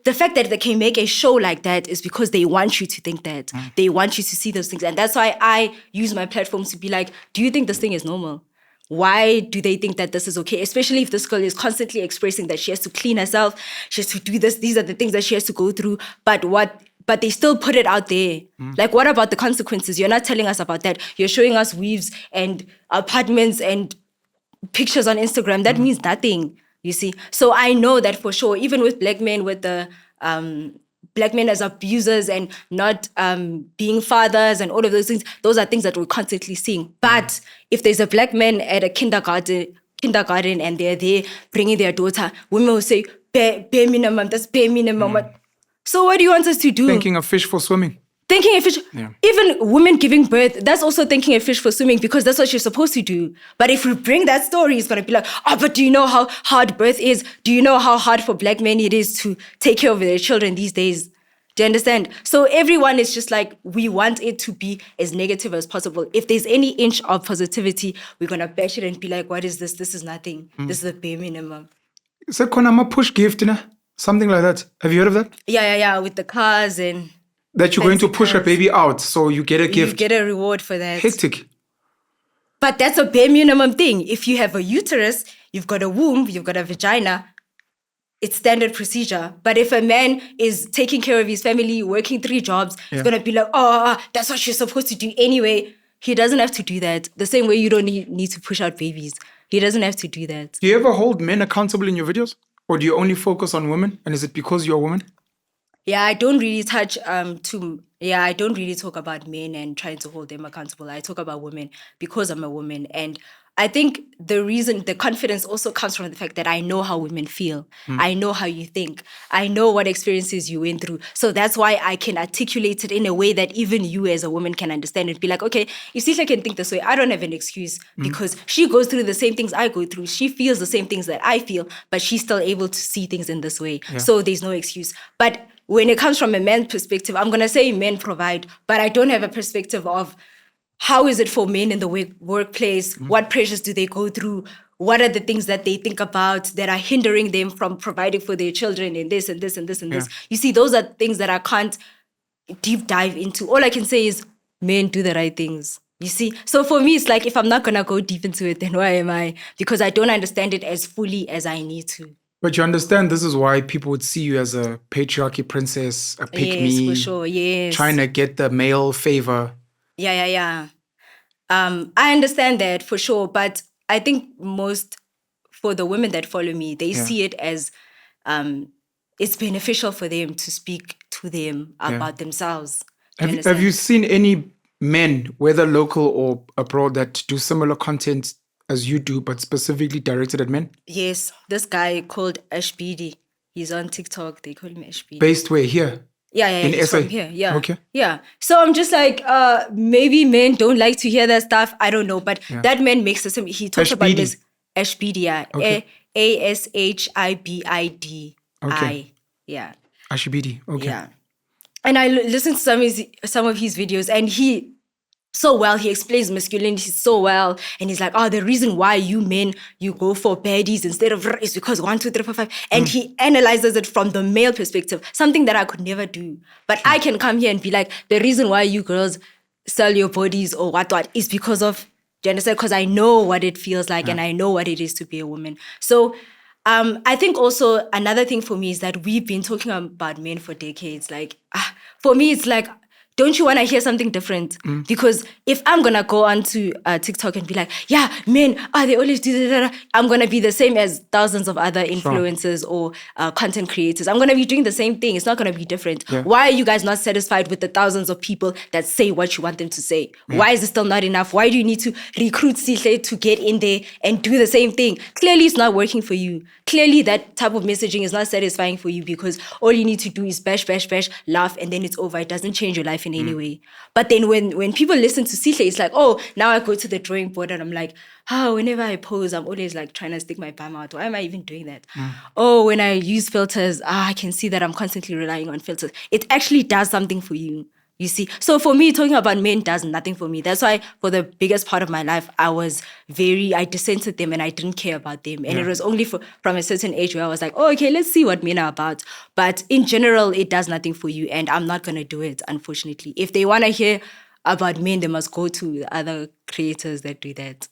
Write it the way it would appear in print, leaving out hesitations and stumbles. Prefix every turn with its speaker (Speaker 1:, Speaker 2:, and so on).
Speaker 1: the fact that they can make a show like that is because they want you to think that. They want you to see those things. And that's why I use my platform to be like, do you think this thing is normal? Why do they think that this is okay? Especially if this girl is constantly expressing that she has to clean herself, she has to do this, these are the things that she has to go through. But they still put it out there. Like, what about the consequences? You're not telling us about that. You're showing us weaves and apartments and pictures on Instagram. That means nothing, you see. So I know that for sure, even with black men, with the black men as abusers and not being fathers and all of those things, those are things that we're constantly seeing. But if there's a black man at a kindergarten and they're there bringing their daughter, women will say, bare minimum, that's bare minimum. So what do you want us to do?
Speaker 2: Thanking a fish for swimming.
Speaker 1: Thanking a fish.
Speaker 2: Yeah.
Speaker 1: Even women giving birth, that's also thanking a fish for swimming because that's what you're supposed to do. But if we bring that story, it's going to be like, but do you know how hard birth is? Do you know how hard for black men it is to take care of their children these days? Do you understand? So everyone is just like, we want it to be as negative as possible. If there's any inch of positivity, we're going to bash it and be like, what is this? This is nothing. This is the bare minimum.
Speaker 2: Siphesihle push gift, something like that. Have you heard of that?
Speaker 1: Yeah, with the cars and...
Speaker 2: That you're going to push a baby out, so you get a gift.
Speaker 1: You get a reward for that.
Speaker 2: Hectic.
Speaker 1: But that's a bare minimum thing. If you have a uterus, you've got a womb, you've got a vagina, it's standard procedure. But if a man is taking care of his family, working 3 jobs, he's going to be like, that's what you're supposed to do anyway. He doesn't have to do that. The same way you don't need to push out babies. He doesn't have to do that.
Speaker 2: Do you ever hold men accountable in your videos? Or do you only focus on women? And is it because you're a woman?
Speaker 1: Yeah, I don't really I don't really talk about men and trying to hold them accountable. I talk about women because I'm a woman. And I think the confidence also comes from the fact that I know how women feel. I know how you think. I know what experiences you went through. So that's why I can articulate it in a way that even you as a woman can understand it. Be like, okay, if Siphesihle can think this way, I don't have an excuse because she goes through the same things I go through. She feels the same things that I feel, but she's still able to see things in this way. Yeah. So there's no excuse. But when it comes from a man's perspective, I'm going to say men provide, but I don't have a perspective of how is it for men in the workplace? What pressures do they go through? What are the things that they think about that are hindering them from providing for their children and this and this and this and this? You see, those are things that I can't deep dive into. All I can say is men do the right things. You see? So for me, it's like if I'm not going to go deep into it, then why am I? Because I don't understand it as fully as I need to.
Speaker 2: But you understand this is why people would see you as a patriarchy princess, a pick-me.
Speaker 1: Yes, for sure, yes.
Speaker 2: Trying to get the male favor.
Speaker 1: Yeah. I understand that for sure, but I think for the women that follow me, they see it as it's beneficial for them to speak to them about themselves.
Speaker 2: Have you seen any men, whether local or abroad, that do similar content as you do, but specifically directed at men?
Speaker 1: Yes, this guy called Ashbidi. He's on TikTok. They call him Ashbidi.
Speaker 2: Based where? Here?
Speaker 1: Yeah,
Speaker 2: in
Speaker 1: he's
Speaker 2: SA?
Speaker 1: from here. Yeah.
Speaker 2: Okay.
Speaker 1: Yeah. So I'm just like, maybe men don't like to hear that stuff. I don't know. But that man makes the same. He talks about this Ashbidi. Yeah. Okay. Ashibidi.
Speaker 2: Okay.
Speaker 1: Yeah.
Speaker 2: Ashibidi. Okay.
Speaker 1: Yeah. And I listened to some of his videos, and he explains masculinity so well. And he's like, the reason why you men, you go for baddies instead of is because 1, 2, 3, 4, 5. And he analyzes it from the male perspective, something that I could never do. But I can come here and be like, the reason why you girls sell your bodies or what is because of, do you understand? Because I know what it feels like and I know what it is to be a woman. So I think also another thing for me is that we've been talking about men for decades. Like, for me, it's like, don't you want to hear something different? Because if I'm going to go onto TikTok and be like, yeah, men, they always do that. I'm going to be the same as thousands of other influencers or content creators. I'm going to be doing the same thing. It's not going to be different. Yeah. Why are you guys not satisfied with the thousands of people that say what you want them to say? Yeah. Why is it still not enough? Why do you need to recruit Sihle to get in there and do the same thing? Clearly, it's not working for you. Clearly, that type of messaging is not satisfying for you because all you need to do is bash, laugh, and then it's over. It doesn't change your life in any way. But then when people listen to Sihle, it's like, now I go to the drawing board and I'm like, whenever I pose, I'm always like trying to stick my bum out. Why am I even doing that? When I use filters, I can see that I'm constantly relying on filters. It actually does something for you. You see, so for me, talking about men does nothing for me. That's why for the biggest part of my life, I dissented them and I didn't care about them. And it was only from a certain age where I was like, oh, okay, let's see what men are about. But in general, it does nothing for you. And I'm not going to do it, unfortunately. If they want to hear about men, they must go to other creators that do that.